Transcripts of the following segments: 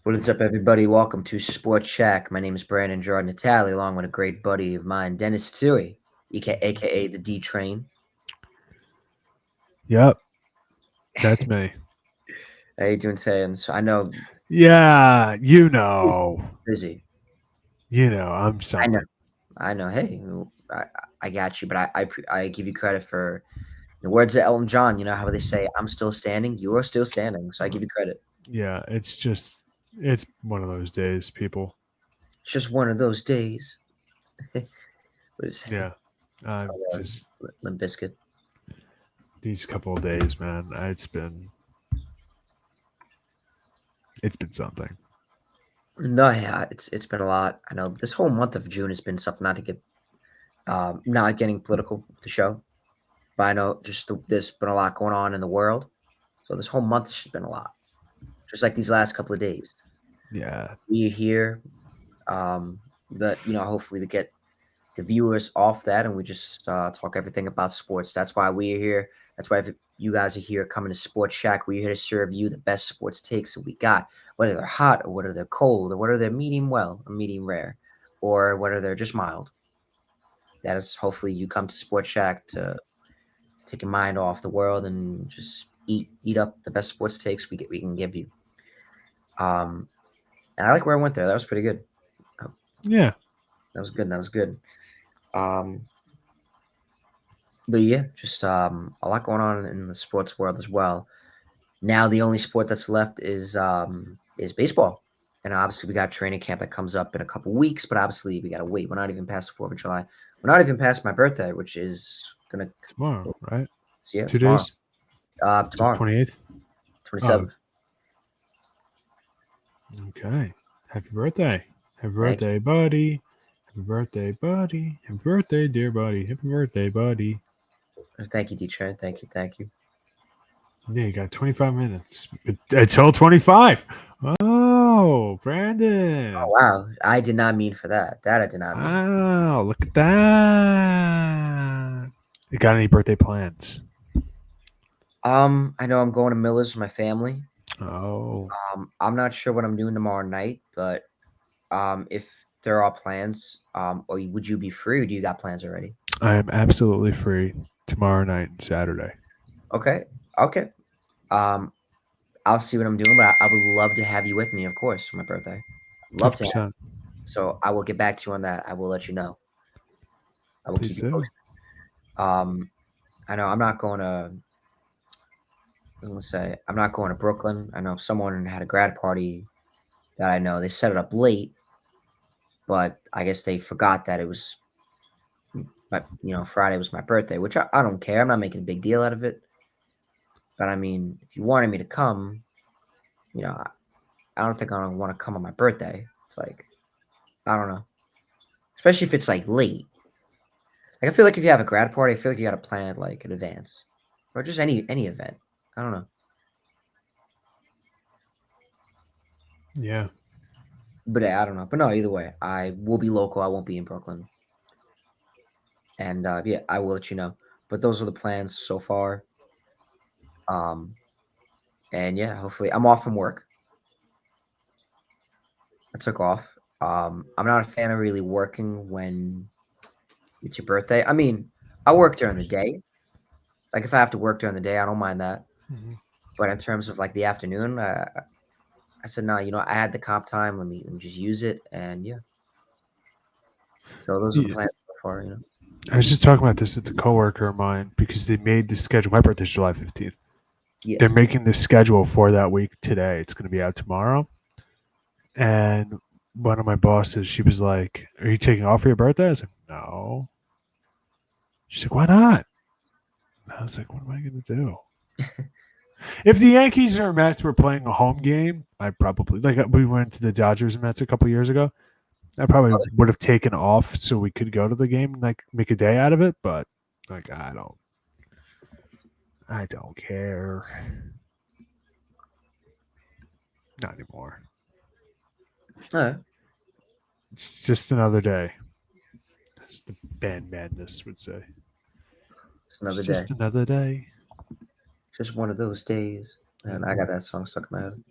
What is up, everybody? Welcome to Sports Shack. My name is Brandon Jordan Natali, along with a great buddy of mine, Dennis Tsui, aka the D Train. Yep, that's me. How you doing today? So I know Yeah, busy. Busy. I'm I know. something. I know. Hey, I, I got you, but I give you credit for the words of Elton John. You know how they say, "I'm still standing, you're still standing." So I give you credit. Yeah, it's one of those days, people. It's just one of those days. What is Yeah, I'm uh, just Limp Bizkit? these couple of days, man. It's been something. No, yeah, it's been a lot. I know this whole month of June has been something not to get not getting political with the show, but I know there's been a lot going on in the world. So this whole month has just been a lot, just like these last couple of days. Yeah, We here, that hopefully we get the viewers off that, and we just talk everything about sports. That's why we are here. That's why if you guys are here coming to Sports Shack. We're here to serve you the best sports takes that we got, whether they're hot or whether they're cold or whether they're medium well or medium rare, or whether they're just mild. That is hopefully you come to Sports Shack to take your mind off the world and just eat up the best sports takes we can give you. Um, and I like where I went there. That was pretty good. Oh, yeah, that was good. That was good. Um, but yeah, just a lot going on in the sports world as well. Now the only sport that's left is baseball, and obviously we got training camp that comes up in a couple weeks. But obviously we gotta wait. We're not even past the Fourth of July. We're not even past my birthday, which is gonna tomorrow, right? yeah, Two tomorrow. days. Is it Tomorrow, 28th? Oh, 27th. okay. Happy birthday! Happy Thank birthday, buddy! Happy birthday, buddy! Happy birthday, dear buddy! Happy birthday, buddy! you. Thank you, Detroit. Thank you. Thank you. Yeah, you got 25 minutes until 25. Oh, Brandon. Oh, wow. I did not mean for that. That I did not mean. Wow, look at that. You got any birthday plans? I know I'm going to Miller's with my family. Oh, I'm not sure what I'm doing tomorrow night, but if there are plans, or would you be free, or do you got plans already? I am absolutely free tomorrow night and Saturday. Okay, okay. Um, I'll see what I'm doing, but I would love to have you with me, of course, for my birthday. Love to have. 100%. So I will get back to you on that. I will let you know. I will keep Please you do. posted. Um, I know I'm not going to. Let's say I'm not going to Brooklyn. I know someone had a grad party that I know they set it up late, but I guess they forgot that it was Friday was my birthday, which I don't care. I'm not making a big deal out of it. But I mean, if you wanted me to come, I don't think I don't want to come on my birthday. It's like I don't know, especially if it's like late. Like I feel like if you have a grad party, I feel like you got to plan it like in advance, or just any event. I don't know, Yeah. but I don't know. But no, either way, I will be local. I won't be in Brooklyn, and yeah, I will let you know. But those are the plans so far. Um, and yeah, hopefully I'm off from work. I took off. I'm not a fan of really working when it's your birthday. I mean, I work during the day. Like if I have to work during the day, I don't mind that. Mhm. But in terms of like the afternoon, I said no. I had the comp time. Let me just use it. And yeah, so those are the Yeah. plans so far. I was just talking about this with a coworker of mine because they made the schedule. My birthday's July 15th. Yeah. They're making the schedule for that week today. It's going to be out tomorrow. And one of my bosses, she was like, "Are you taking off for your birthday?" I was like, "No." She's like, "Why not?" And I was like, "What am I going to do?" If the Yankees or Mets were playing a home game, I probably like we went to the Dodgers and Mets a couple years ago. I probably would have taken off so we could go to the game and like make a day out of it. But like I don't care. Not anymore. All right. It's just another day, as the band Madness would say. It's It's another day. just another day. Just one of those days. And I got Hmm. that song stuck in my head.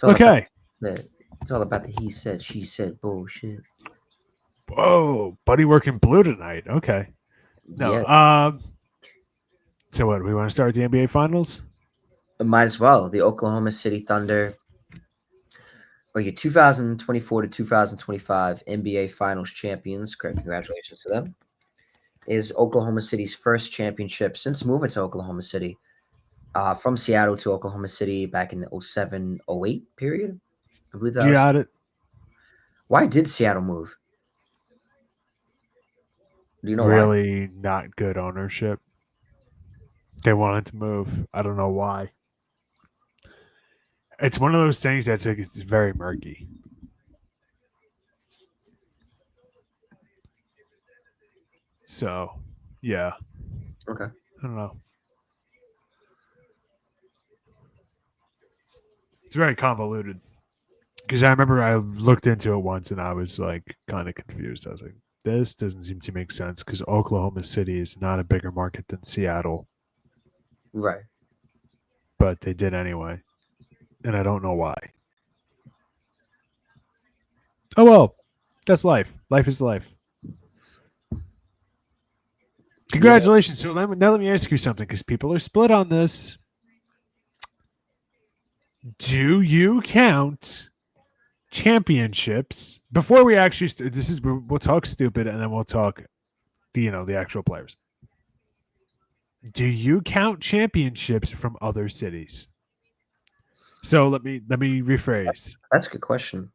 all Okay. it's all about the he said, she said bullshit. Whoa, buddy working blue tonight. Okay. No. Yeah, So what? We want to start with the NBA Finals? might as well. The Oklahoma City Thunder are your 2024 to 2025 NBA Finals champions. Congratulations to them. Is Oklahoma City's first championship since moving to Oklahoma City. From Seattle to Oklahoma City back in the 07-08 period. I believe that You was. got it. Why did Seattle move? Do you know why? Really not good ownership. They wanted to move. I don't know why. It's one of those things that's like, it's very murky. So, yeah, Okay. I don't know. It's very convoluted because I remember I looked into it once and I was like kind of confused. I was like, this doesn't seem to make sense because Oklahoma City is not a bigger market than Seattle, Right. but they did anyway. And I don't know why. Oh, well, that's life. Life is life. Congratulations. So now let me ask you something because people are split on this. Do you count championships before we actually? We'll talk stupid and then we'll talk the actual players. Do you count championships from other cities? So let me rephrase. That's a good question.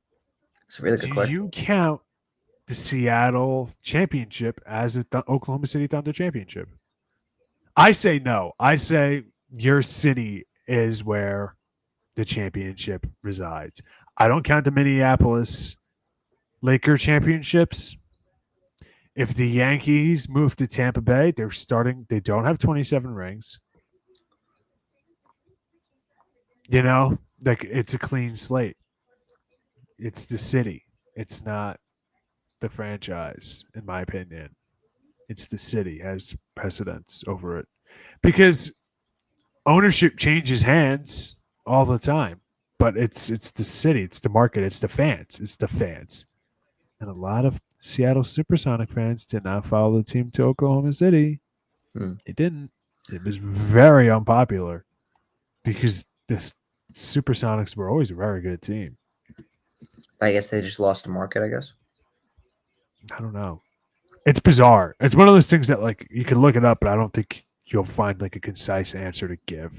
It's a really good Do question. you count the Seattle championship as a Oklahoma City Thunder championship? I say no. I say your city is where the championship resides. I don't count the Minneapolis Laker championships. If the Yankees move to Tampa Bay, they don't have 27 rings. Like it's a clean slate. It's the city. It's not the franchise, in my opinion. It's the city has precedence over it. Because ownership changes hands all the time. But it's the city, it's the market, it's the fans. And a lot of Seattle Supersonic fans did not follow the team to Oklahoma City. They didn't. It was very unpopular because the Supersonics were always a very good team. I guess they just lost the market, I guess. I don't know. It's bizarre. It's one of those things that like you can look it up, but I don't think you'll find like a concise answer to give.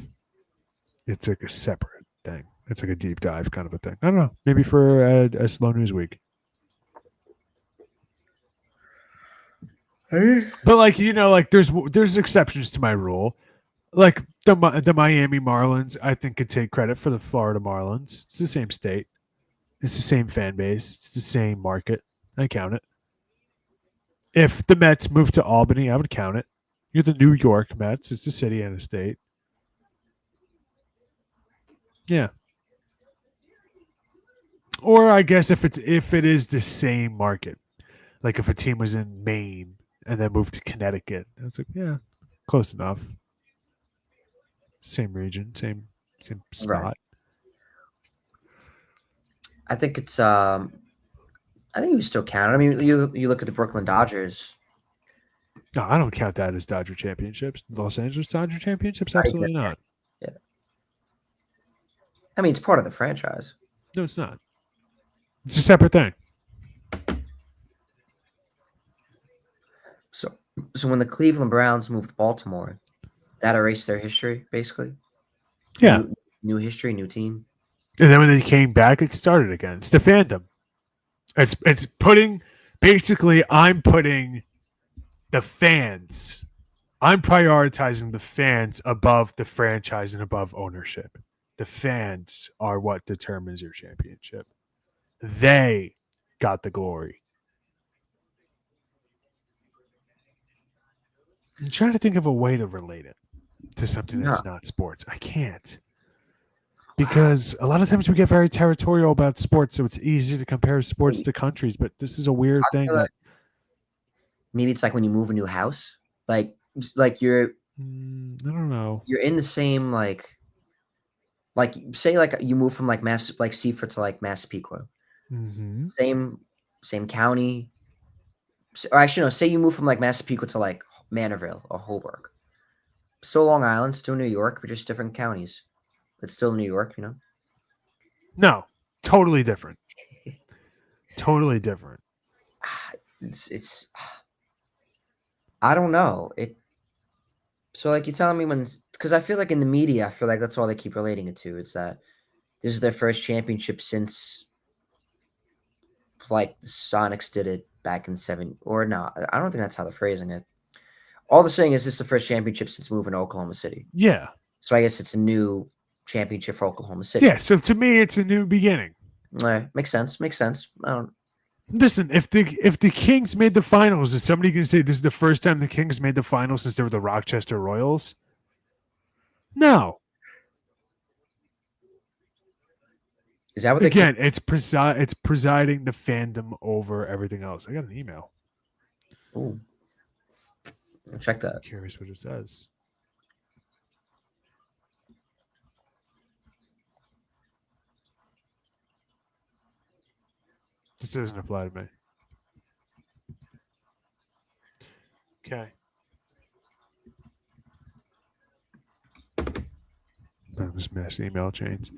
It's like a separate thing. It's like a deep dive kind of a thing. I don't know. Maybe for a slow news week. But like like there's exceptions to my rule. Like the Miami Marlins, I think could take credit for the Florida Marlins. It's the same state. It's the same fan base. It's the same market. I count it. If the Mets moved to Albany, I would count it. You're the New York Mets. It's a city and a state. Yeah. Or I guess if it is the same market, like if a team was in Maine and then moved to Connecticut, it's like close enough. Same region, same spot. Right. I think it's I think we still count it. I mean, you look at the Brooklyn Dodgers. No, I don't count that as Dodger championships. Los Angeles Dodger championships? Absolutely not. Yeah. I mean, it's part of the franchise. No, it's not. It's a separate thing. So when the Cleveland Browns moved to Baltimore, that erased their history, basically. Yeah. New history, new team. And then when they came back, it started again. It's the fandom. It's putting basically I'm putting the fans. I'm prioritizing the fans above the franchise and above ownership. The fans are what determines your championship. They got the glory. I'm trying to think of a way to relate it to something that's not sports. I can't. Because a lot of times we get very territorial about sports, so it's easy to compare sports to countries, but this is a weird thing that maybe it's like when you move a new house. Like you're I don't know. You're in the same like like say like you move from like Seaford to like Massapequa, Mm-hmm. same county. Or actually, no. Say you move from like Massapequa to like Manorville or Holbrook. Still Long Island, still New York, but just different counties. It's still New York, you know. No, totally different. Totally different. It's I don't know it. So like you're telling me because I feel like in the media, I feel like that's all they keep relating it to. It's that this is their first championship since like the Sonics did it back in or no, I don't think that's how they're phrasing it. All they're saying is this is the first championship since moving to Oklahoma City. Yeah. So I guess it's a new championship for Oklahoma City. Yeah. So to me, it's a new beginning. Makes sense. Makes sense. I don't. Listen, if the Kings made the finals, is somebody going to say this is the first time the Kings made the finals since they were the Rochester Royals? No. Is that what Again, it's presiding the fandom over everything else. I got an email. Ooh. Check that. I'm curious what it says. This doesn't apply to me. Okay. That was mass email chains.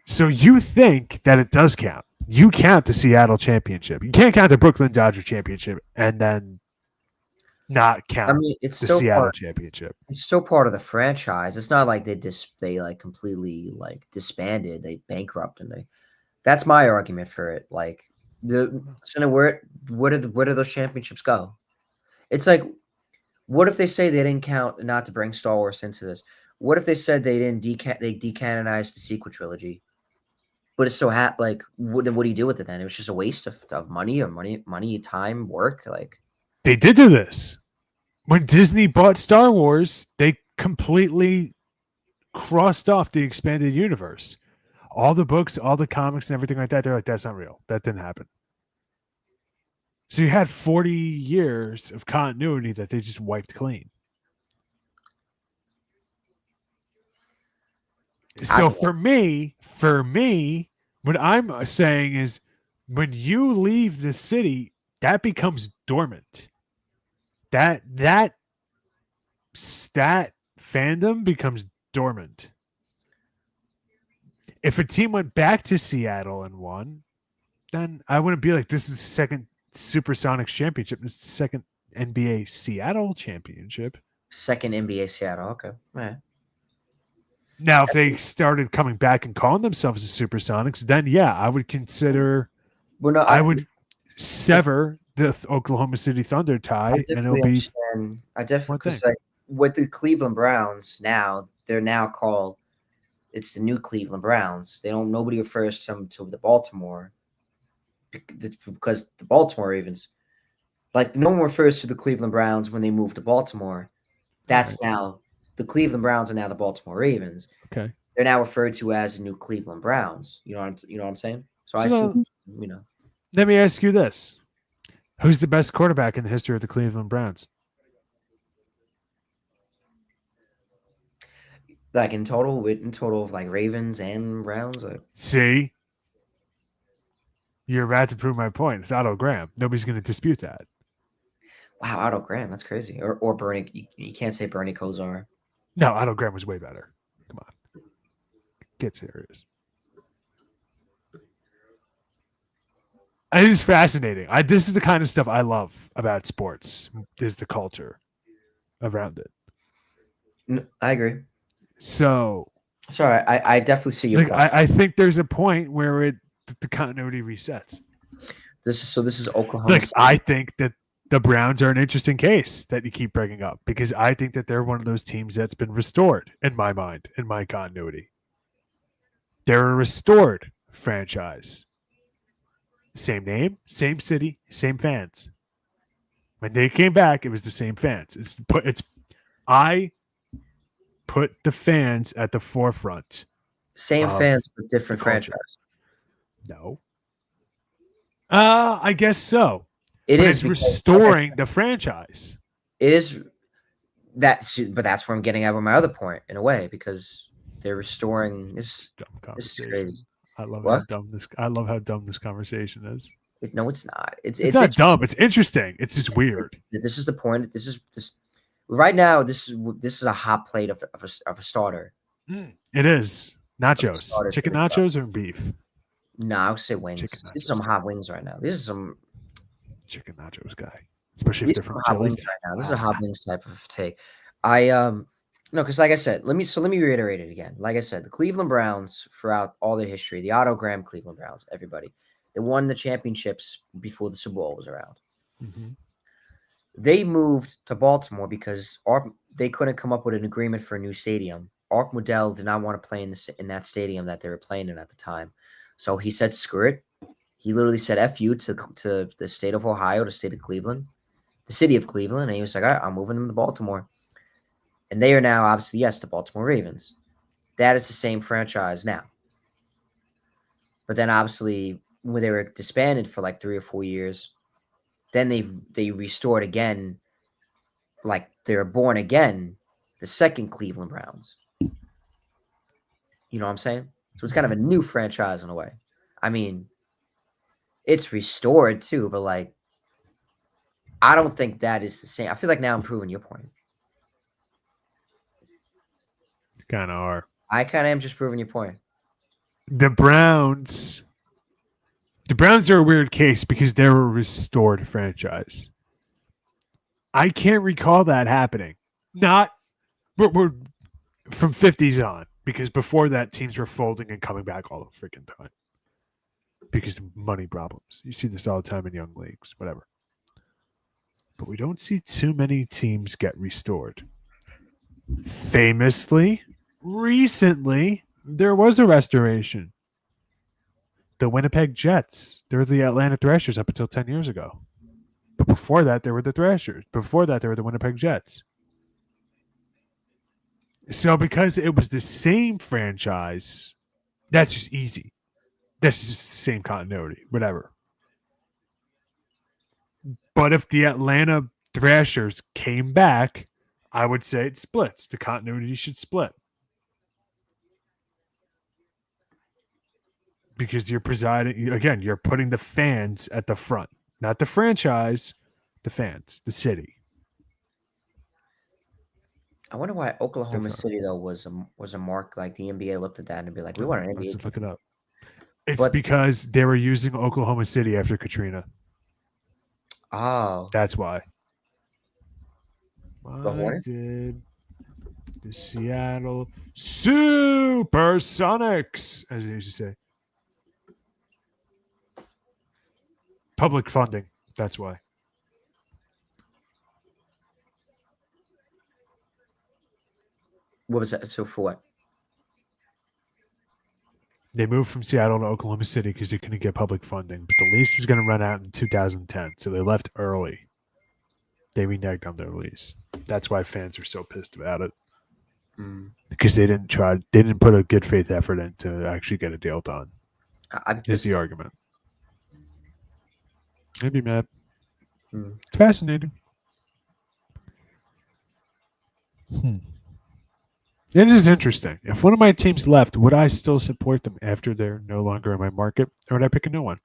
So you think that it does count? You count the Seattle championship. You can't count the Brooklyn Dodger championship and then not count I mean, it's the still Seattle championship. It's still part of the franchise. It's not like they like completely like disbanded, they bankrupted. That's my argument for it. Like where do those championships go? It's like, what if they say they didn't count, not to bring Star Wars into this? What if they said they didn't they decanonized the sequel trilogy? But it's so like what do you do with it then? It was just a waste of money, time, work. Like they did do this. When Disney bought Star Wars, they completely crossed off the expanded universe. All the books, all the comics, and everything like that, they're like, that's not real. That didn't happen. So you had 40 years of continuity that they just wiped clean. So for me, what I'm saying is when you leave the city, that becomes dormant. That fandom becomes dormant. If a team went back to Seattle and won, then I wouldn't be like, this is the second Supersonics championship. This is the second NBA Seattle championship. Second NBA Seattle. Okay. Yeah. Now, if they started coming back and calling themselves the Supersonics, then yeah, I would consider. Well, no, I would sever the Oklahoma City Thunder tie, and it'll be. I definitely because like with the Cleveland Browns now, they're now called. It's the new Cleveland Browns. Nobody refers to them to the Baltimore because the Baltimore Ravens, like no one refers to the Cleveland Browns when they move to Baltimore. That's now the Cleveland Browns are now the Baltimore Ravens. Okay, they're now referred to as the new Cleveland Browns. You know what I'm saying? So I see. Let me ask you this: who's the best quarterback in the history of the Cleveland Browns? Like in total of like Ravens and Browns. See, you're about to prove my point. It's Otto Graham. Nobody's going to dispute that. Wow, Otto Graham, that's crazy. Or Bernie. You can't say Bernie Kosar. No, Otto Graham was way better. Come on, get serious. It is fascinating. This is the kind of stuff I love about sports. Is the culture around it. No, I agree. So, sorry, I definitely see your point. I think there's a point where the continuity resets. This is Oklahoma. Like, I think that the Browns are an interesting case that you keep bringing up because I think that they're one of those teams that's been restored in my mind, in my continuity. They're a restored franchise. Same name, same city, same fans. When they came back, it was the same fans. I put the fans at the forefront. Same fans, but different franchise. No. I guess so. It's restoring the franchise. It is. but that's where I'm getting at with my other point in a way, because they're restoring this. Dumb This is conversation. crazy. I love how What? dumb this. I love how dumb this conversation is. No, it's not. It's It's not dumb. It's interesting. It's just weird. This is the point. This right now. This is a hot plate of a starter. It is nachos, Started chicken for the nachos or beef. No, I would say wings. Chicken These are some nachos. hot wings right now. These are some Chicken nachos guy, especially if these they're are some from hot Chili's. wings right now. This is a hot wings type of take. I no, because like I said, let me reiterate it again. Like I said, the Cleveland Browns throughout all their history, the Otto Graham Cleveland Browns, everybody, they won the championships before the Super Bowl was around. Mm-hmm. They moved to Baltimore because they couldn't come up with an agreement for a new stadium. Art Modell did not want to play in that stadium that they were playing in at the time. So he said, screw it. He literally said F you to the state of Ohio, the state of Cleveland, the city of Cleveland. And he was like, all right, I'm moving them to Baltimore. And they are now, obviously, yes, the Baltimore Ravens. That is the same franchise now. But then, obviously, when they were disbanded for like 3 or 4 years, then they restored again, like they're born again, the second Cleveland Browns. You know what I'm saying? So it's kind of a new franchise in a way. I mean, it's restored too, but like, I don't think that is the same. I feel like now I'm proving your point. Kind of are. I kind of am just proving your point. The Browns are a weird case because they're a restored franchise. I can't recall that happening. Not we're from 50s on, because before that teams were folding and coming back all the freaking time because of money problems. You see this all the time in young leagues, whatever. But we don't see too many teams get restored. Famously, recently, there was a restoration. The Winnipeg Jets. They were the Atlanta Thrashers up until 10 years ago. But before that, they were the Thrashers. Before that, they were the Winnipeg Jets. So because it was the same franchise, that's just easy. That's just the same continuity, whatever. But if the Atlanta Thrashers came back, I would say it splits. The continuity should split. Because you're presiding, again, you're putting the fans at the front. Not the franchise, the fans, the city. I wonder why Oklahoma City though was a mark. Like the NBA looked at that and be like, we want an NBA. Let's look it up. It's because they were using Oklahoma City after Katrina. Oh, that's why. The Hornets? Did the Seattle Supersonics, as they used to say, public funding? That's why. What was that? So for what? They moved from Seattle to Oklahoma City because they couldn't get public funding, but the lease was going to run out in 2010, so they left early. They reneged on their lease. That's why fans are so pissed about it, because they didn't put a good faith effort in to actually get a deal done. Is the argument? Maybe mad. It's fascinating. It is interesting. If one of my teams left, would I still support them after they're no longer in my market, or would I pick a new one?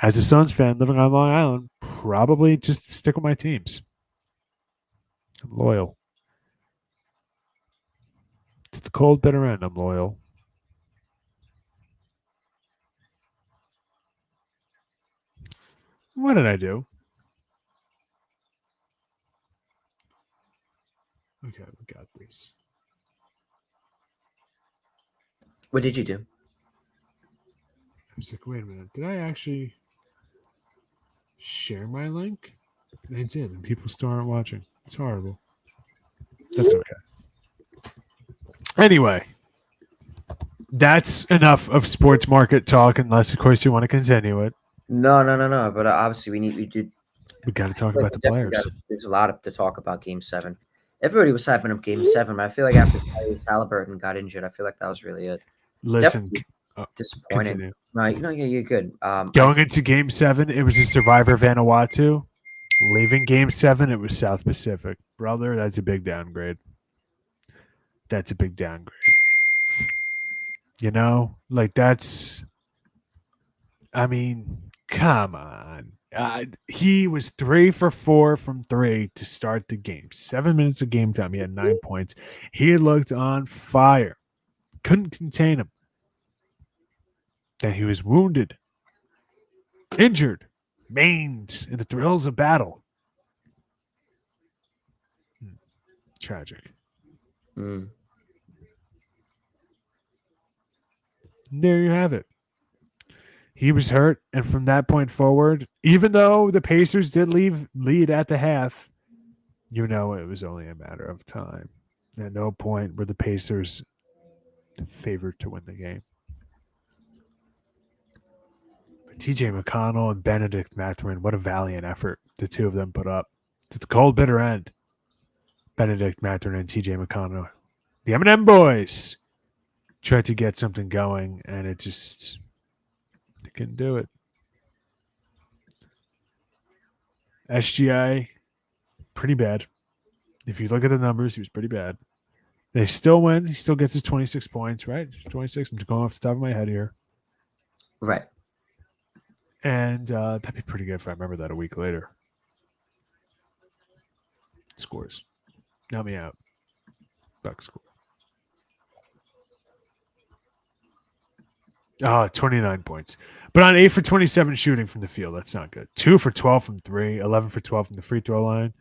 As a Suns fan living on Long Island, probably just stick with my teams. I'm loyal. To the cold, bitter end, I'm loyal. What did I do? Okay, we got this. What did you do? I was like, wait a minute. Did I actually share my link? I did, and people still aren't watching. It's horrible. That's okay. Anyway, that's enough of sports market talk, unless, of course, you want to continue it. No. But obviously, we got to talk about the players. There's a lot to talk about Game 7. Everybody was hyping up Game 7, but I feel like after Tyrese Halliburton got injured, I feel like that was really it. Listen, disappointing. No, yeah, you're good. Going into Game 7, it was a survivor Vanuatu. Leaving Game 7, it was South Pacific. Brother, that's a big downgrade. That's a big downgrade. You know, like that's. I mean, come on. He was 3 for 4 from 3 to start the game. 7 minutes of game time. He had 9 points. He looked on fire. Couldn't contain him. Then he was wounded, injured, maimed in the thrills of battle. Tragic. Mm. There you have it. He was hurt, and from that point forward, even though the Pacers did lead at the half, you know it was only a matter of time. At no point were the Pacers favored to win the game. But TJ McConnell and Benedict Mathurin, what a valiant effort the two of them put up. To the cold, bitter end. Benedict Mathurin and TJ McConnell, the M&M boys, tried to get something going, and it just... They couldn't do it. SGA, pretty bad. If you look at the numbers, he was pretty bad. They still win. He still gets his 26 points, right? 26. I'm just going off the top of my head here. Right. And that'd be pretty good if I remember that a week later. Scores. Help me out. Buck score. 29 points. But on 8 for 27 shooting from the field, that's not good. 2 for 12 from 3, 11 for 12 from the free throw line,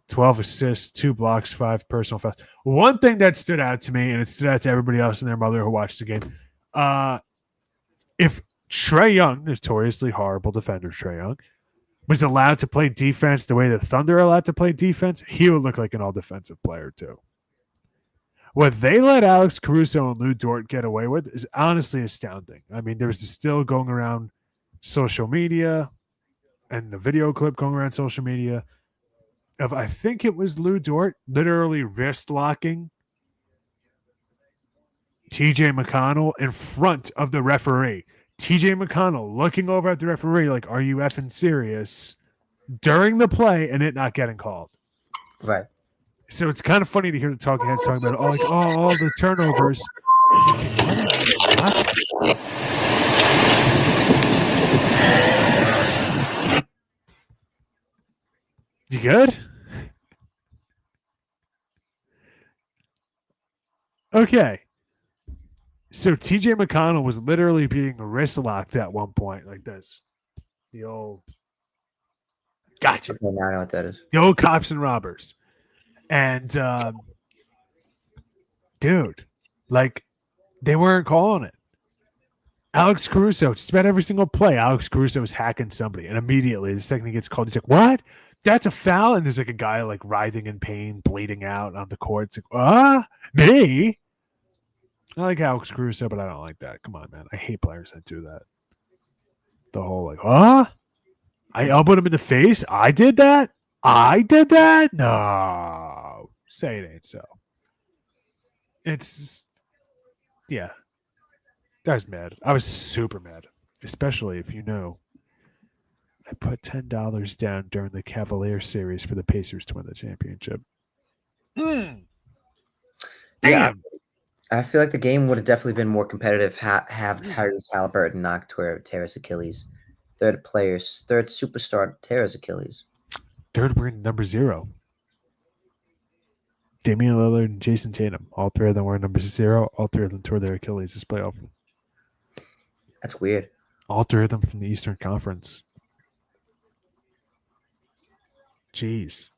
12 assists, 2 blocks, 5 personal fouls. One thing that stood out to me, and it stood out to everybody else and their mother who watched the game, if Trae Young, notoriously horrible defender Trae Young, was allowed to play defense the way the Thunder are allowed to play defense, he would look like an all-defensive player too. What they let Alex Caruso and Lou Dort get away with is honestly astounding. I mean, there was still going around social media and the video clip going around social media of, I think it was Lou Dort literally wrist locking TJ McConnell in front of the referee. TJ McConnell looking over at the referee like, are you effing serious? During the play and it not getting called. Right. So it's kind of funny to hear the talking heads talking about all the turnovers. You good? Okay. So TJ McConnell was literally being wrist locked at one point like this. The old gotcha. Okay, now I know what that is. The old cops and robbers. And dude, like they weren't calling it. Alex Caruso, just about every single play, Alex Caruso was hacking somebody, and immediately the second he gets called, he's like, "What? That's a foul!" And there's like a guy like writhing in pain, bleeding out on the court. It's like, me? I like Alex Caruso, but I don't like that. Come on, man. I hate players that do that. The whole like, I elbowed him in the face. I did that. I did that. No, say it ain't so. It's yeah. I was mad. I was super mad, especially if you know I put $10 down during the Cavalier series for the Pacers to win the championship. Damn. Yeah, I feel like the game would have definitely been more competitive. Have Tyrese Halliburton knock tear his Achilles. Third superstar tear his Achilles. Third, we're in number 0. Damian Lillard and Jason Tatum. All three of them were number 0. All three of them tore their Achilles this playoff. That's weird. All three of them from the Eastern Conference. Jeez.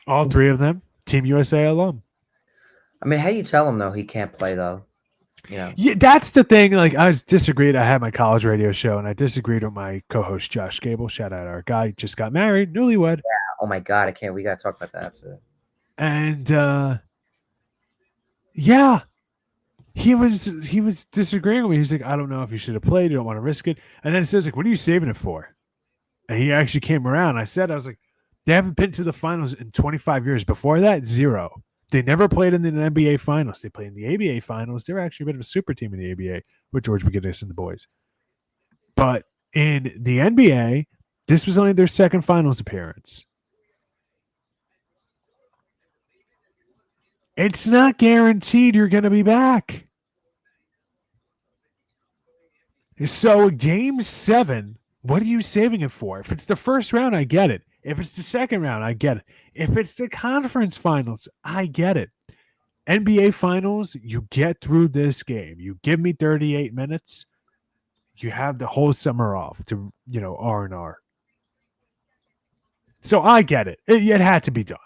All three of them, Team USA alum. I mean, how do you tell him, though, he can't play, though? You know? Yeah, that's the thing. Like, I disagreed. I had my college radio show, and I disagreed with my co-host, Josh Gable. Shout out our guy. Just got married, newlywed. Yeah. Oh, my God. We got to talk about that after. And, yeah. He was disagreeing with me. He's like, I don't know if you should have played. You don't want to risk it. And then it says, like, what are you saving it for? And he actually came around. I was like, they haven't been to the finals in 25 years. Before that, 0. They never played in the NBA finals. They played in the ABA finals. They were actually a bit of a super team in the ABA with George McGinnis and the boys. But in the NBA, This was only their second finals appearance. It's not guaranteed you're going to be back. So game 7, what are you saving it for? If it's the first round, I get it. If it's the second round, I get it. If it's the conference finals, I get it. NBA finals, you get through this game. You give me 38 minutes. You have the whole summer off to, R&R. So I get it. It had to be done.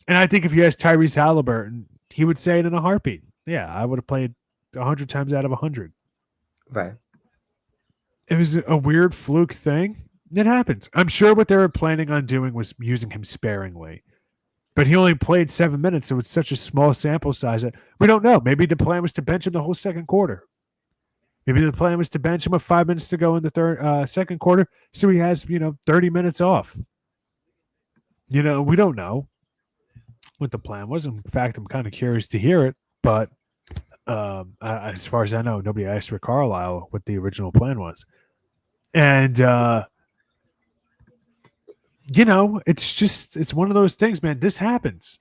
And I think if you asked Tyrese Halliburton, he would say it in a heartbeat. Yeah, I would have played 100 times out of 100. Right. It was a weird fluke thing. It happens. I'm sure what they were planning on doing was using him sparingly. But he only played 7 minutes, so it's such a small sample size that we don't know. Maybe the plan was to bench him the whole second quarter. Maybe the plan was to bench him with 5 minutes to go in the second quarter, so he has 30 minutes off. We don't know what the plan was. In fact, I'm kind of curious to hear it. But as far as I know, nobody asked Rick Carlisle what the original plan was. And, it's one of those things, man. This happens.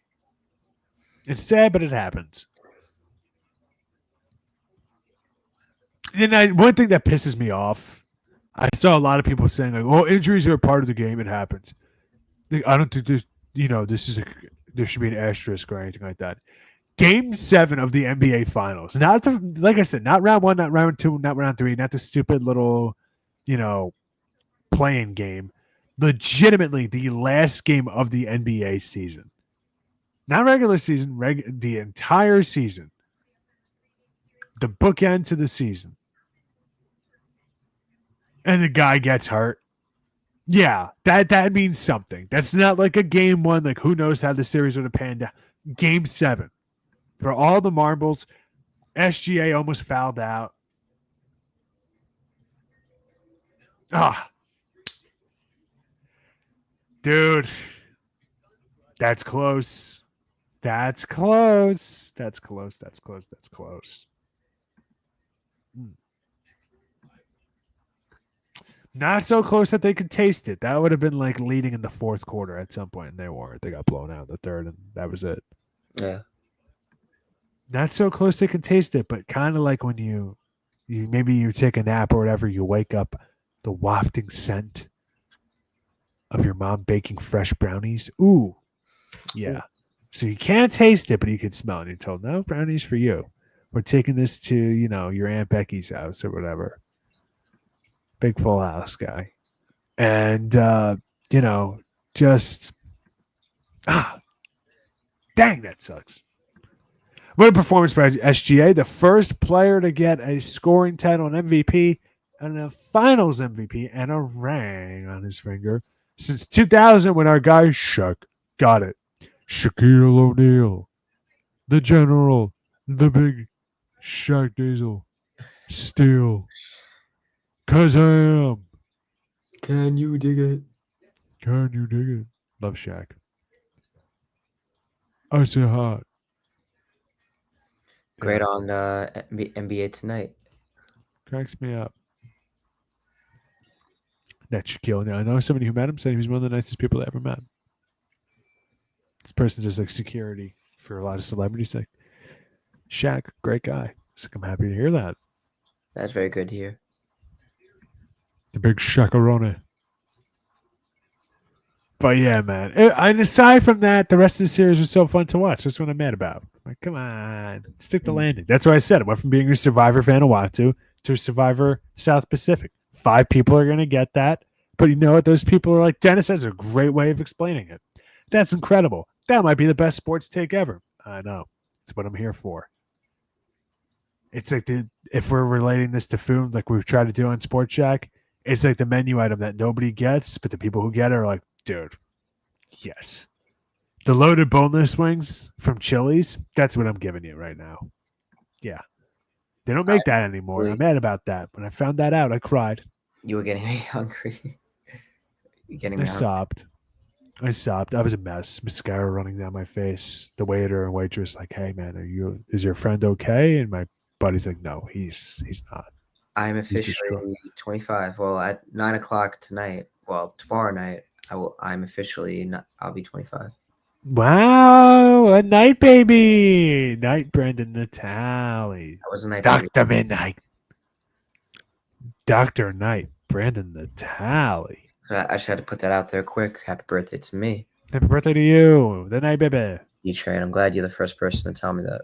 It's sad, but it happens. And one thing that pisses me off, I saw a lot of people saying, like, "Oh, injuries are a part of the game. It happens." I don't think there should be an asterisk or anything like that. Game 7 of the NBA Finals. Like I said, not round 1, not round 2, not round 3, not the stupid little, playing game. Legitimately the last game of the NBA season. Not regular season, the entire season. The bookend to the season. And the guy gets hurt. Yeah, that means something. That's not like a game 1, like who knows how the series would have panned out. Game 7. For all the marbles, SGA almost fouled out. Dude, that's close. That's close. That's close. That's close. That's close. Not so close that they could taste it. That would have been like leading in the fourth quarter at some point, and they weren't. They got blown out in the third, and that was it. Yeah. Not so close they can taste it, but kind of like when you maybe you take a nap or whatever, you wake up, the wafting scent of your mom baking fresh brownies. Ooh, yeah. So you can't taste it, but you can smell it. And you're told, no, brownies for you. We're taking this to, your Aunt Becky's house or whatever. Big full house guy. And, just, dang, that sucks. What a performance by SGA, the first player to get a scoring title, an MVP, and a finals MVP, and a ring on his finger since 2000 when our guy Shaq got it. Shaquille O'Neal, the general, the big Shaq Diesel, still, 'cause I am. Can you dig it? Can you dig it? Love Shaq. I say hot. Great on NBA tonight. Cracks me up. That Shaquille O'Neal. I know somebody who met him said he was one of the nicest people I ever met. This person's just like security for a lot of celebrities. Like Shaq, great guy. So I'm happy to hear that. That's very good to hear. The big Shakarone. But yeah, man. And aside from that, the rest of the series was so fun to watch. That's what I'm mad about. Like, come on, stick the landing. That's what I said. I went from being a Survivor fan of Watu to a Survivor South Pacific. 5 people are going to get that. But you know what? Those people are like, Dennis has a great way of explaining it. That's incredible. That might be the best sports take ever. I know. It's what I'm here for. It's like if we're relating this to food, like we've tried to do on Sports Shack, it's like the menu item that nobody gets, but the people who get it are like, dude, yes. The loaded boneless wings from Chili's, that's what I'm giving you right now. Yeah. They don't make that anymore. I'm mad about that. When I found that out, I cried. You were getting me hungry. You're getting me hungry. I sobbed. I was a mess. Mascara running down my face. The waiter and waitress like, hey man, is your friend okay? And my buddy's like, no, he's not. I'm officially 25. Well, at 9:00 tonight, Well, tomorrow night I'm officially not. I'll be 25. Wow, a night baby. Night Brendan Natali. I was a night baby. Dr. Midnight. Dr. Night. Brandon Natali. I just had to put that out there quick. Happy birthday to me, Happy birthday to you. The night baby. D-Train. I'm glad you're the first person to tell me that.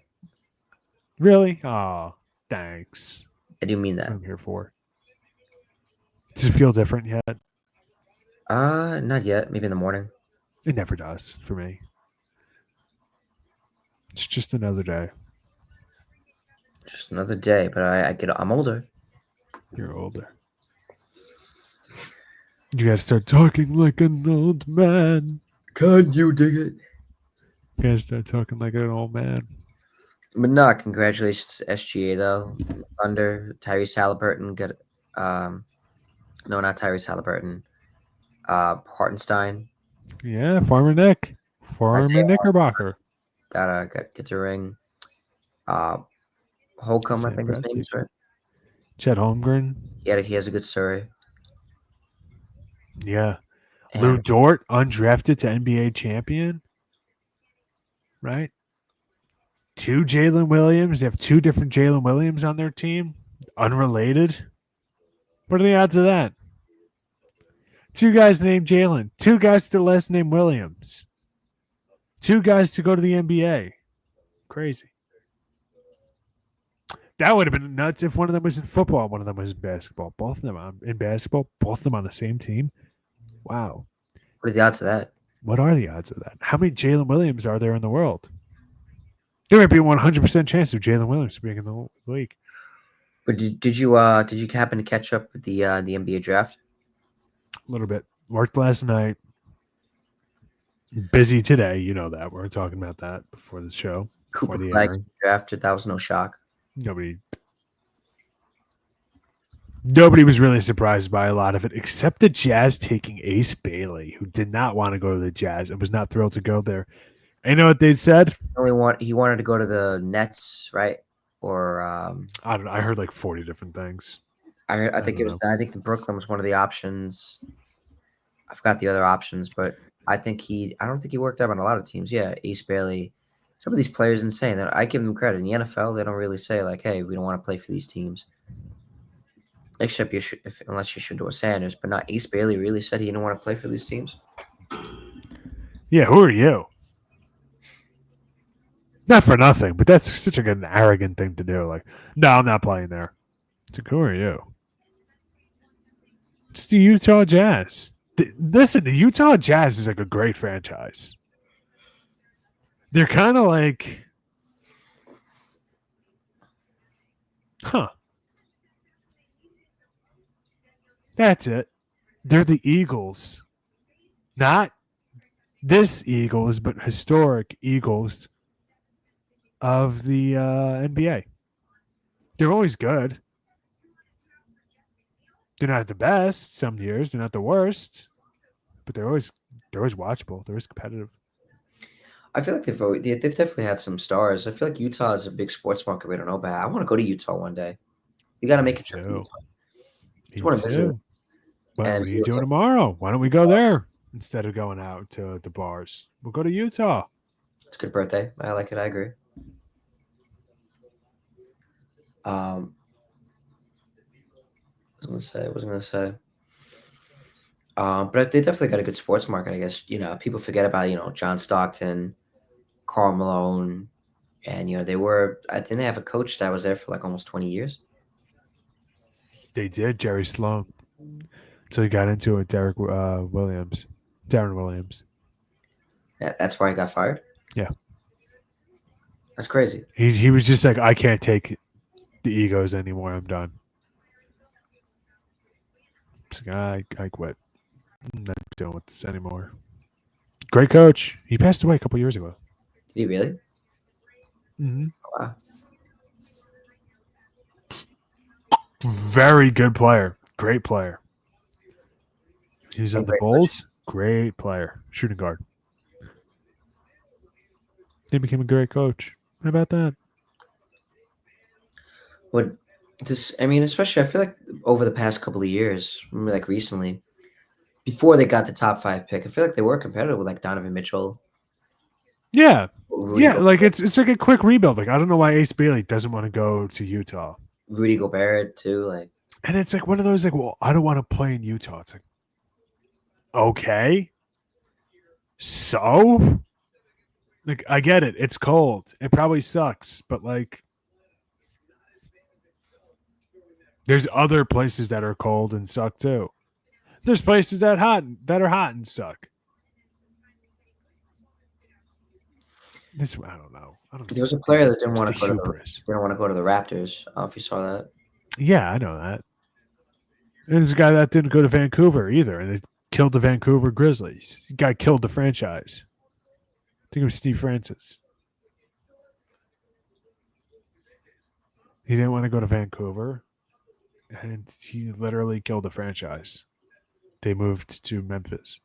Really? Oh, thanks. I do mean That's that. what I'm here for. Does it feel different yet? Not yet. Maybe in the morning. It never does for me. It's just another day. Just another day, but I'm older. You're older. You gotta start talking like an old man. Can you dig it? You gotta start talking like an old man. But no, congratulations to SGA though. Thunder, Tyrese Halliburton no, not Tyrese Halliburton. Hartenstein. Yeah, Farmer Nick. Farmer Isaiah Knickerbocker. Gets a ring. Holcomb, I Sam think his Presti. name is right. Chet Holmgren. He has a good story. Yeah. And Lou Dort, undrafted to NBA champion. Right? 2 Jalen Williams. They have 2 different Jalen Williams on their team. Unrelated. What are the odds of that? 2 guys named Jalen. 2 guys to the last name Williams. 2 guys to go to the NBA. Crazy. That would have been nuts if one of them was in football and one of them was in basketball. Both of them in basketball, both of them on the same team. Wow. what are the odds of that? What are the odds of that? How many Jalen Williams are there in the world? There might be a 100% chance of Jalen Williams being in the league. But did you happen to catch up with the NBA draft? A little bit. Worked last night. Busy today. You know that. We were talking about that before the show. Cooper the Flag airing. drafted. That was no shock. Nobody was really surprised by a lot of it, except the Jazz taking Ace Bailey, who did not want to go to the Jazz and was not thrilled to go there. And you know what they said? He wanted to go to the Nets, right? Or I don't know. I heard like 40 different things. I think don't know. I think the Brooklyn was one of the options. I forgot the other options, but I don't think he worked out on a lot of teams. Yeah, Ace Bailey. Some of these players insane. I give them credit. In the NFL, they don't really say like, "Hey, we don't want to play for these teams." Except unless you're Shador Sanders, but not Ace Bailey really said he didn't want to play for these teams. Yeah, who are you? Not for nothing, but that's such an arrogant thing to do. Like, no, I'm not playing there. It's like, who are you? It's the Utah Jazz. Listen, the Utah Jazz is like a great franchise. They're kind of like, that's it. They're the Eagles. Not this Eagles, but historic Eagles of the NBA. They're always good. They're not the best some years. They're not the worst, but they're always watchable. They're always competitive. I feel like they've definitely had some stars. I feel like Utah is a big sports market we don't know about. I want to go to Utah one day. You got to make a trip to Utah. Me wanna visit. too. What And are you doing tomorrow? Why don't we go there instead of going out to the bars? We'll go to Utah. It's a good birthday. I like it. I agree. I was gonna say. But they definitely got a good sports market. I guess people forget about John Stockton, Karl Malone, and I think they have a coach that was there for like almost 20 years. They did, Jerry Sloan. So he got into it, Darren Williams. That's why he got fired. Yeah, that's crazy. He was just like, I can't take the egos anymore. I'm done. He's like, I quit. I'm not dealing with this anymore. Great coach. He passed away a couple years ago. Did he really? Mm-hmm. Wow. Very good player. Great player. He's on the Bulls. Great player. Shooting guard. He became a great coach. How about that? Especially I feel like over the past couple of years, like recently, before they got the top 5 pick. I feel like they were competitive with like Donovan Mitchell, Yeah. Rudy, Yeah, like it's like a quick rebuild. Like I don't know why Ace Bailey doesn't want to go to Utah. Rudy Gobert too. Like And it's like one of those like, well, I don't want to play in Utah. It's like, okay. So like I get it. It's cold. It probably sucks, but like there's other places that are cold and suck too. There's places that are hot and suck. This I don't know. I don't there was a get player it. that didn't It's want the to go to hubris. the Raptors. I don't know if you saw that. Yeah, I know that. And there's a guy that didn't go to Vancouver either, and they killed the Vancouver Grizzlies. The guy killed the franchise. I think it was Steve Francis. He didn't want to go to Vancouver, and he literally killed the franchise. They moved to Memphis.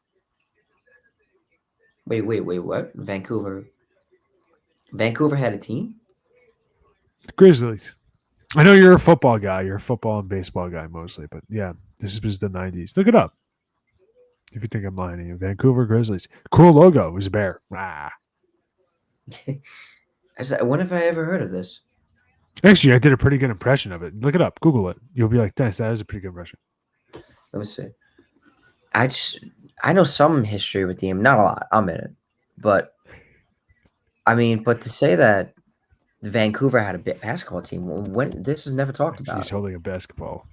Wait, what? Vancouver had a team? The Grizzlies. I know you're a football guy. You're a football and baseball guy mostly, but yeah, this was the 90s. Look it up. If you think I'm lying to you. Vancouver Grizzlies. Cool logo. It was a bear. Ah. When have I ever heard of this? Actually, I did a pretty good impression of it. Look it up. Google it. You'll be like, that is a pretty good impression. Let me see. I know some history with the team, not a lot. I'm in it, but I mean, but to say that Vancouver had a basketball team when this is never talked about. He's holding a basketball.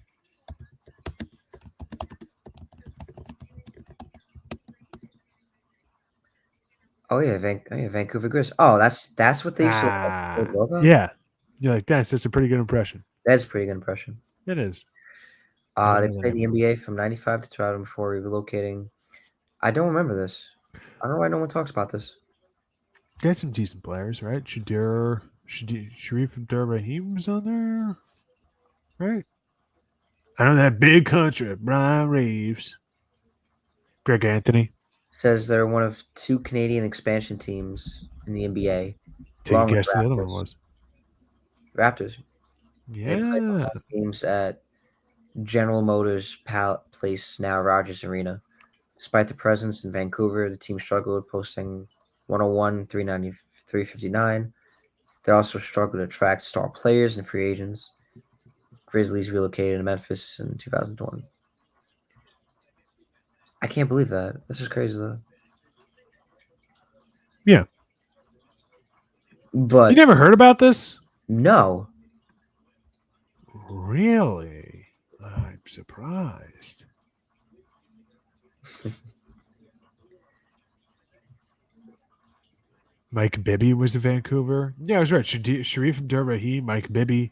Oh yeah, Vancouver Grizzlies. Oh, that's what they used to logo? Yeah. You're like, that's a pretty good impression. That's a pretty good impression. It is. They played the NBA from 95 to 2000 before relocating. I don't remember this. I don't know why no one talks about this. They had some decent players, right? Sharif Abdur-Rahim was on there, right? I know that big country, Brian Reeves, Greg Anthony. Says they're one of 2 Canadian expansion teams in the NBA. Take a guess the other one was. Raptors. Yeah. They played games at General Motors Place, now Rogers Arena. Despite the presence in Vancouver, the team struggled, posting 101, 390, 359. They also struggled to attract star players and free agents. Grizzlies relocated to Memphis in 2020. I can't believe that. This is crazy, though. Yeah. But you never heard about this? No. Really? I'm surprised. Mike Bibby was in Vancouver. Yeah, I was right. Sharif Abdur-Rahim, Mike Bibby.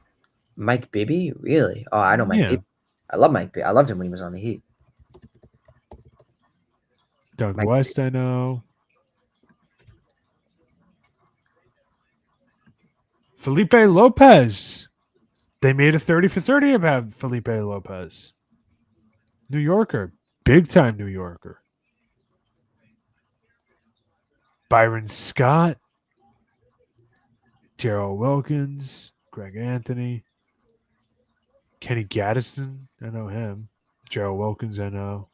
Mike Bibby? Really? Oh, I know Mike Bibby. I love Mike Bibby. I loved him when he was on the Heat. Doug West, Bibby. I know. Felipe Lopez. They made a 30 for 30 about Felipe Lopez. New Yorker. Big time New Yorker. Byron Scott. Gerald Wilkins. Greg Anthony. Kenny Gaddison. I know him. Gerald Wilkins, I know.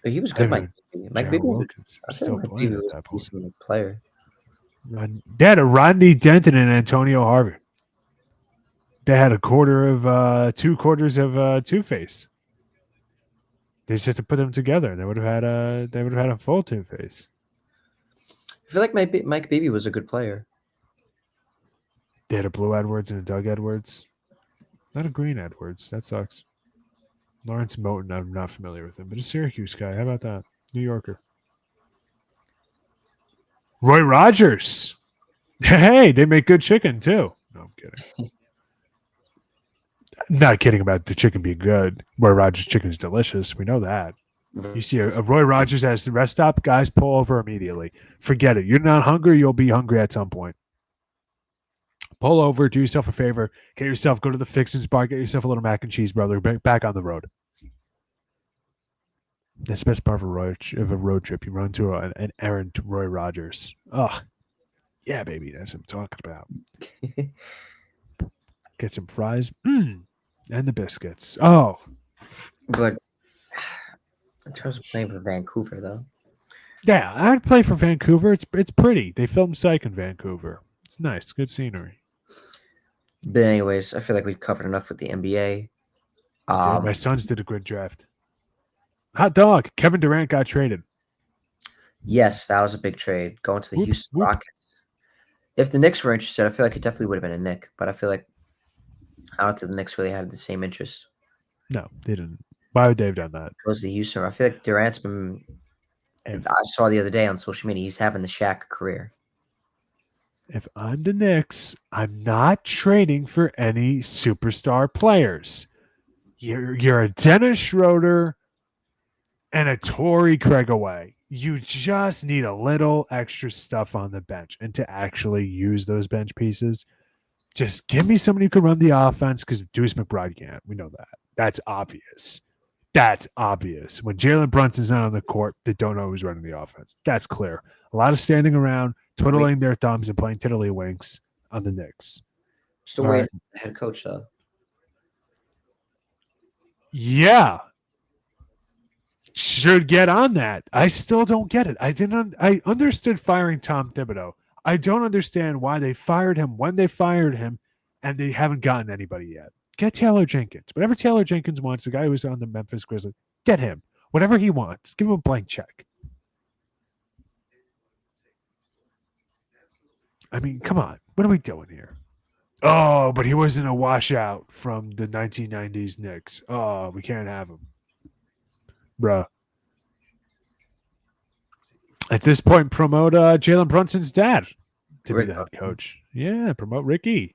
He was good, Mike Bibby. Mike Bibby was still playing at that point. Player. They had a Rodney Denton and Antonio Harvey. They had 2 quarters of Two-Face. They just had to put them together. They would have had a full Two-Face. I feel like Mike Bibby was a good player. They had a Blue Edwards and a Doug Edwards. Not a Green Edwards. That sucks. Lawrence Moten, I'm not familiar with him, but a Syracuse guy. How about that? New Yorker. Roy Rogers. Hey, they make good chicken too. No, I'm kidding. Not kidding about the chicken being good. Roy Rogers chicken is delicious. We know that. You see a Roy Rogers at the rest stop, guys, pull over immediately. Forget it. You're not hungry. You'll be hungry at some point. Pull over. Do yourself a favor. Go to the Fixins bar. Get yourself a little mac and cheese, brother. Back on the road. That's the best part of a road trip. You run to an errand Roy Rogers. Oh, yeah, baby. That's what I'm talking about. Get some fries. And the biscuits. Oh. But terms of playing for Vancouver, though. Yeah, I'd play for Vancouver. It's pretty. They filmed Psych in Vancouver. It's nice. Good scenery. But anyways, I feel like we've covered enough with the NBA. My Suns did a good draft. Hot dog. Kevin Durant got traded. Yes, that was a big trade. Going to the Whoop, Houston whoop. Rockets. If the Knicks were interested, I feel like it definitely would have been a Knick. But I feel like I don't think the Knicks really had the same interest. No, they didn't. Why would they have done that? Goes to Houston. I feel like Durant's been. I saw the other day on social media he's having the Shaq career. If I'm the Knicks, I'm not trading for any superstar players. You're a Dennis Schroeder and a Torrey Craig away. You just need a little extra stuff on the bench. And to actually use those bench pieces, just give me somebody who can run the offense because Deuce McBride can't. We know that. That's obvious. That's obvious. When Jalen Brunson's not on the court, they don't know who's running the offense. That's clear. A lot of standing around, twiddling their thumbs, and playing tiddlywinks on the Knicks. Still waiting for the head coach, though. Yeah. Should get on that. I still don't get it. I understood firing Tom Thibodeau. I don't understand why they fired him when they fired him, and they haven't gotten anybody yet. Get Taylor Jenkins. Whatever Taylor Jenkins wants, the guy who's on the Memphis Grizzlies, get him. Whatever he wants. Give him a blank check. I mean, come on. What are we doing here? Oh, but he wasn't a washout from the 1990s Knicks. Oh, we can't have him. Bruh. At this point, promote Jalen Brunson's dad to be the head coach. Yeah, promote Ricky.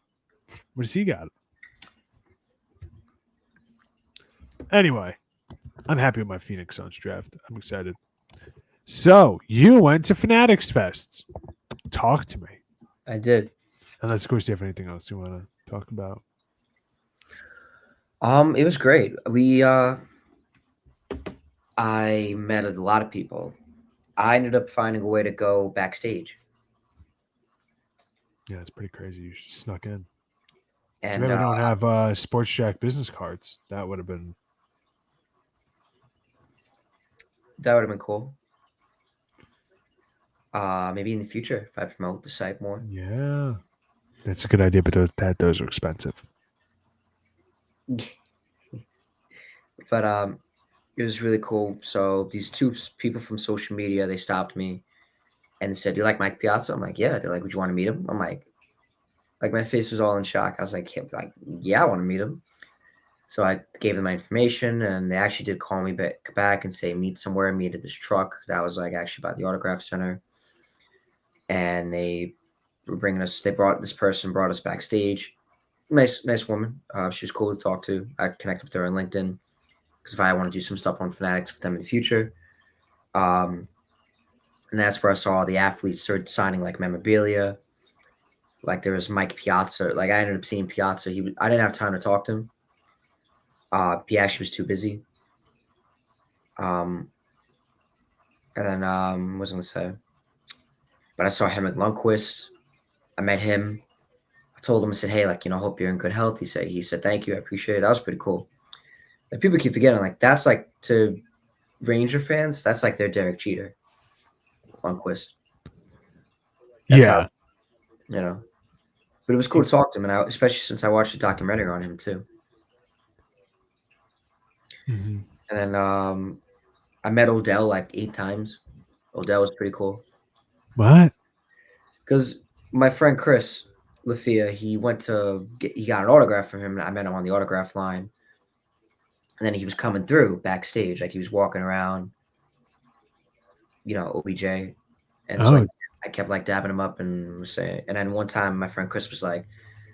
What does he got? Anyway, I'm happy with my Phoenix Suns draft. I'm excited. So, you went to Fanatics Fest. Talk to me. I did. Unless, of course, you have anything else you want to talk about. It was great. I met a lot of people. I ended up finding a way to go backstage. Yeah, it's pretty crazy. You snuck in. And we don't have Sports Shack business cards. That would have been cool. Maybe in the future if I promote the site more. Yeah, that's a good idea, but those are expensive. But it was really cool. So these two people from social media, they stopped me and said, "Do you like Mike Piazza?" I'm like, "Yeah." They're like, "Would you want to meet him?" I'm like my face was all in shock. I was like, "Yeah, I want to meet him." So I gave them my information, and they actually did call me back and say, "Meet somewhere." Meet at this truck that was like actually by the autograph center. And they were bringing us. Brought us backstage. Nice woman. She was cool to talk to. I connected with her on LinkedIn because if I want to do some stuff on Fanatics with them in the future, and that's where I saw the athletes started signing like memorabilia. Like there was Mike Piazza. Like I ended up seeing Piazza. I didn't have time to talk to him. He actually was too busy. And then what was I gonna say? But I saw Henrik Lundqvist. I met him. I told him, I said, "Hey, like, hope you're in good health." He said, "Thank you. I appreciate it." That was pretty cool. Like people keep forgetting, like that's like to Ranger fans, that's like their Derek Jeter. Lundqvist. That's yeah. How, but it was cool to talk to him, and especially since I watched a documentary on him too. Mm-hmm. And then I met Odell like 8 times. Odell was pretty cool. What? Because my friend Chris Lafia, he got an autograph from him, and I met him on the autograph line. And then he was coming through backstage, like he was walking around, OBJ. And so I kept like dabbing him up and was saying, and then one time my friend Chris was like,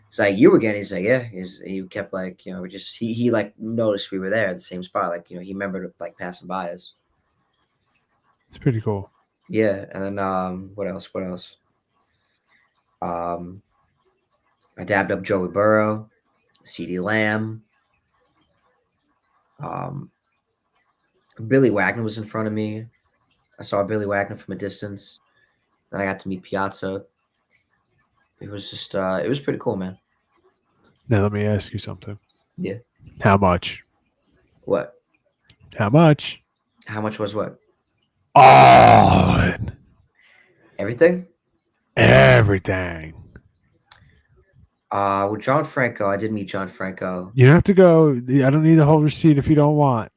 "It's like you again." He's like, "Yeah." He kept like, he like noticed we were there at the same spot. Like, he remembered like passing by us. It's pretty cool. Yeah. And then what else? I dabbed up Joey Burrow, CeeDee Lamb. Billy Wagner was in front of me. I saw Billy Wagner from a distance. Then I got to meet Piazza. It was just, it was pretty cool, man. Now let me ask you something. Yeah. How much? What? How much? How much was what? All in. Everything? Everything. With John Franco, I did meet John Franco. You don't have to go. I don't need the whole receipt if you don't want.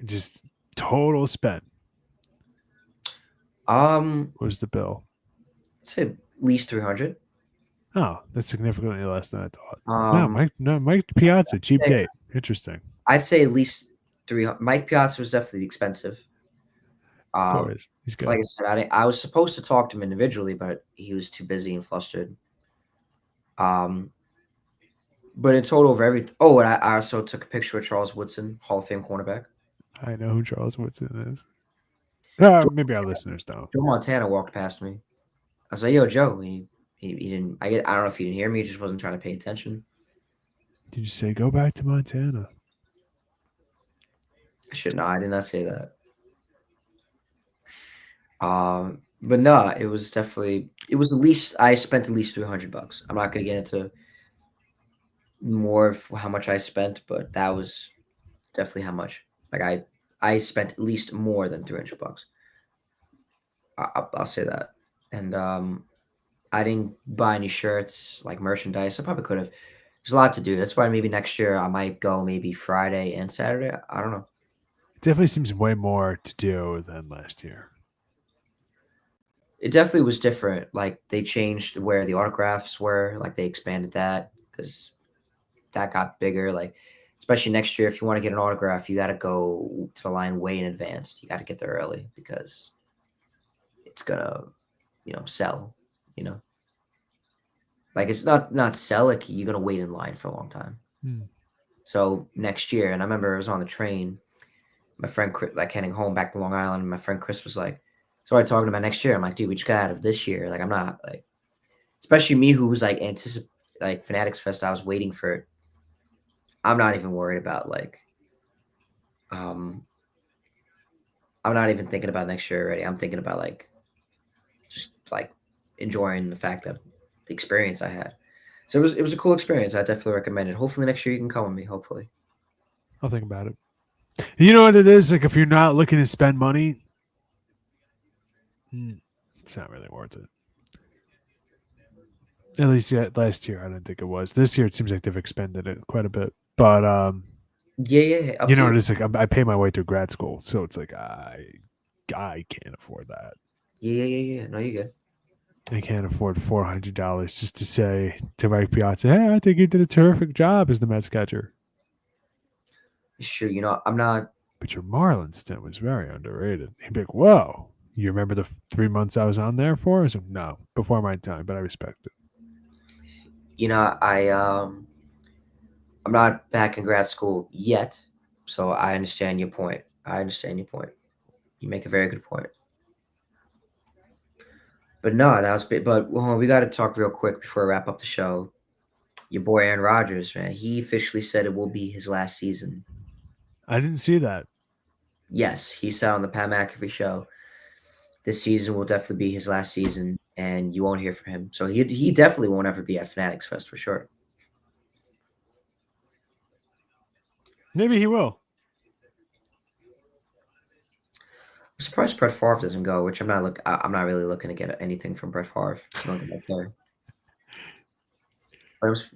Just total spend. What was the bill? I'd say at least 300. Oh, that's significantly less than I thought. Um, Mike Piazza, cheap I'd say- date. Interesting. I'd say at least 300. Mike Piazza was definitely expensive. Of Um, course, he's good. like I said, I was supposed to talk to him individually, but he was too busy and flustered. But in total of everything. Oh, and I also took a picture with Charles Woodson, Hall of Fame cornerback. I know who Charles Woodson is. Maybe our listeners don't. Joe Montana walked past me. I was like, "Yo, Joe." He didn't. I don't know if he didn't hear me. He just wasn't trying to pay attention. Did you say go back to Montana? I should not. I did not say that. But no, it was definitely. It was at least I spent at least $300. I'm not gonna get into more of how much I spent, but that was definitely how much. Like I spent at least more than $300. I'll say that. And I didn't buy any shirts like merchandise. I probably could have. There's a lot to do. That's why maybe next year I might go maybe Friday and Saturday. I don't know. It definitely seems way more to do than last year. It definitely was different. Like they changed where the autographs were. Like they expanded that because that got bigger. Like especially next year, if you want to get an autograph, you got to go to the line way in advance. You got to get there early because it's gonna, sell. You know, like it's not sell. Like you're gonna wait in line for a long time. So next year, and I remember I was on the train. My friend Chris, like heading home back to Long Island, and my friend Chris was like, "So I'm talking about next year." I'm like, "Dude, we just got out of this year. Like, I'm not like, especially me who was like like Fanatics Fest. I was waiting for it. I'm not even worried about like, um, I'm not even thinking about next year already. I'm thinking about like, just like enjoying the fact that the experience I had. So it was a cool experience. I definitely recommend it. Hopefully next year you can come with me. Hopefully. I'll think about it. You know what it is? Like if you're not looking to spend money, it's not really worth it. At least last year I didn't think it was. This year it seems like they've expended it quite a bit. But Yeah. Up you to know you. what it's like. I pay my way through grad school, so it's like I can't afford that. Yeah. No, you're good. I can't afford $400 just to say to Mike Piazza, "Hey, I think you did a terrific job as the Mets catcher." Sure. I'm not. But your Marlins stint was very underrated. He'd be like, "Whoa, you remember the 3 months I was on there for?" I said, "No, before my time, but I respect it." I'm not back in grad school yet, so I understand your point. You make a very good point. But no, that was big. But we got to talk real quick before I wrap up the show. Your boy Aaron Rodgers, man, he officially said it will be his last season. I didn't see that. Yes, he said on the Pat McAfee show, this season will definitely be his last season, and you won't hear from him. So he definitely won't ever be at Fanatics Fest for sure. Maybe he will. I'm surprised Brett Favre doesn't go, which I'm not really looking to get anything from Brett Favre. I don't get there. But it was,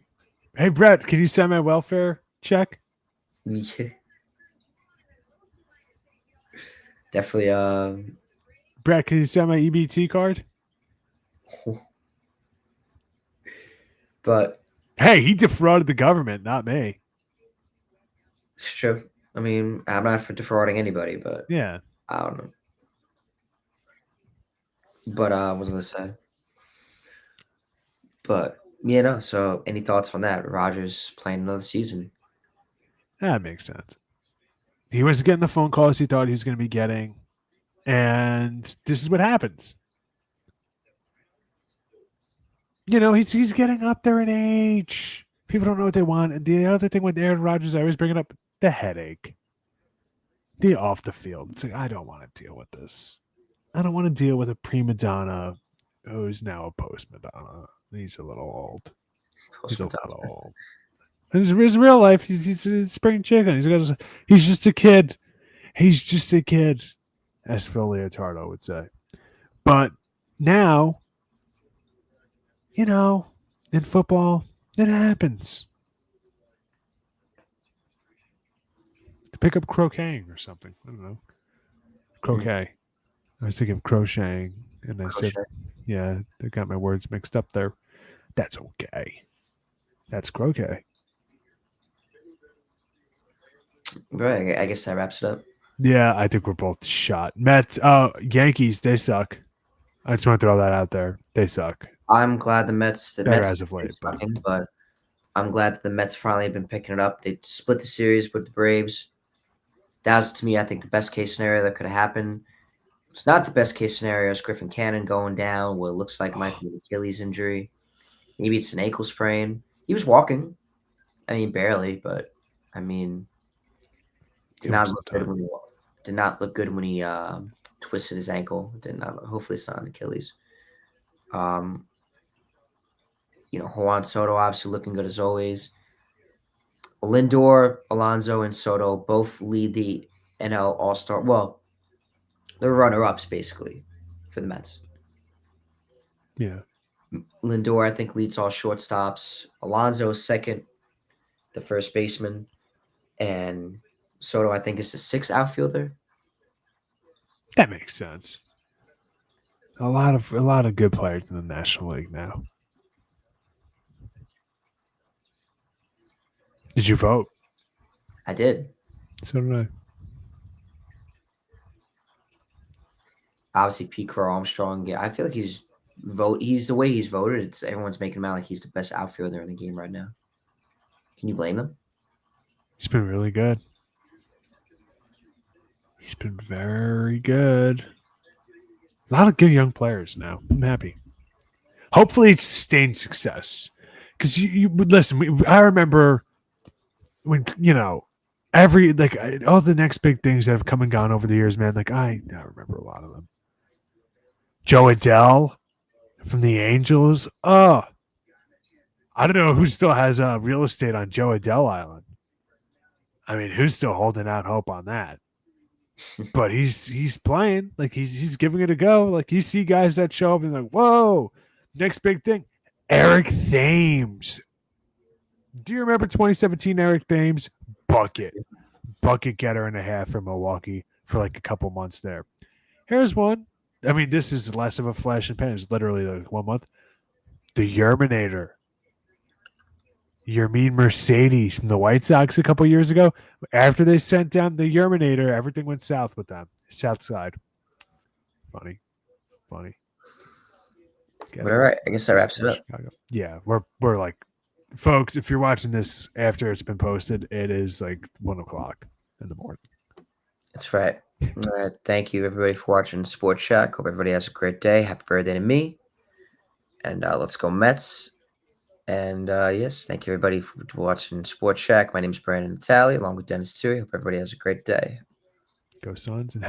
Hey, Brett, can you send my welfare check? yeah. Definitely. Brett, can you send my EBT card? But Hey, he defrauded the government, not me. it's true. I mean, I'm not for defrauding anybody, but Yeah. I don't know. But what was I gonna say? But so any thoughts on that? Rodgers playing another season. That makes sense. He wasn't getting the phone calls he thought he was going to be getting. And this is what happens. He's getting up there in age. People don't know what they want. And the other thing with Aaron Rodgers, I always bring it up, the headache. The off the field. It's like, I don't want to deal with this. I don't want to deal with a prima donna who's now a post Madonna. He's a little old. He's a little old. In his real life, he's a spring chicken. He's just a kid He's just a kid, as Phil Leotardo would say. But now, in football, it happens. To pick up croqueting or something. I don't know. Croquet. I was thinking of crocheting, and I said, Crochet. yeah, they got my words mixed up there. That's okay. That's croquet. Right. I guess that wraps it up. Yeah, I think we're both shot. Mets, Yankees, they suck. I just want to throw that out there. They suck. I'm glad the Mets Better have as of been late, but sucking, but I'm glad that the Mets finally have been picking it up. They split the series with the Braves. That was, to me, I think, the best case scenario that could have happened. It's not the best case scenario. Is Griffin Cannon going down? What it looks like might be an Achilles injury. Maybe it's an ankle sprain. He was walking. I mean, barely, but I mean, did give him not some look good time. when he twisted his ankle. Did not. Hopefully, it's not an Achilles. Um, Juan Soto obviously looking good as always. Lindor, Alonso, and Soto both lead the NL All Star. Well, they're runner-ups basically for the Mets. Yeah. Lindor, I think, leads all shortstops. Alonso is second, the first baseman, and Soto, I think, is the sixth outfielder. That makes sense. A lot of good players in the National League now. Did you vote? I did. So did I. Obviously, Pete Crow Armstrong. Yeah, I feel like he's the way he's voted. It's everyone's making him out like he's the best outfielder in the game right now. Can you blame them? He's been really good. He's been very good. A lot of good young players now. I'm happy. Hopefully, it's sustained success. Because you listen. I remember when all the next big things that have come and gone over the years, man. Like I remember a lot of them. Joe Adele from the Angels. Oh, I don't know who still has real estate on Joe Adele Island. I mean, who's still holding out hope on that? But he's playing, like he's giving it a go. Like you see guys that show up and like, whoa, next big thing. Eric Thames. Do you remember 2017 Eric Thames? Bucket getter and a half from Milwaukee for like a couple months there. Here's one. I mean, this is less of a flash in the pan. It's literally like 1 month. The Yerminator. Yermin Mercedes from the White Sox a couple years ago. After they sent down the Yerminator, everything went south with them. South side. Funny. But all right, I guess that wraps it up. Chicago. Yeah, we're like, folks, if you're watching this after it's been posted, it is like 1:00 in the morning. That's right. All right. Thank you, everybody, for watching Sports Shack. Hope everybody has a great day. Happy birthday to me. And let's go Mets. And yes, thank you, everybody, for watching Sports Shack. My name is Brandon Natali, along with Dennis Tui. Hope everybody has a great day. Go Suns and happy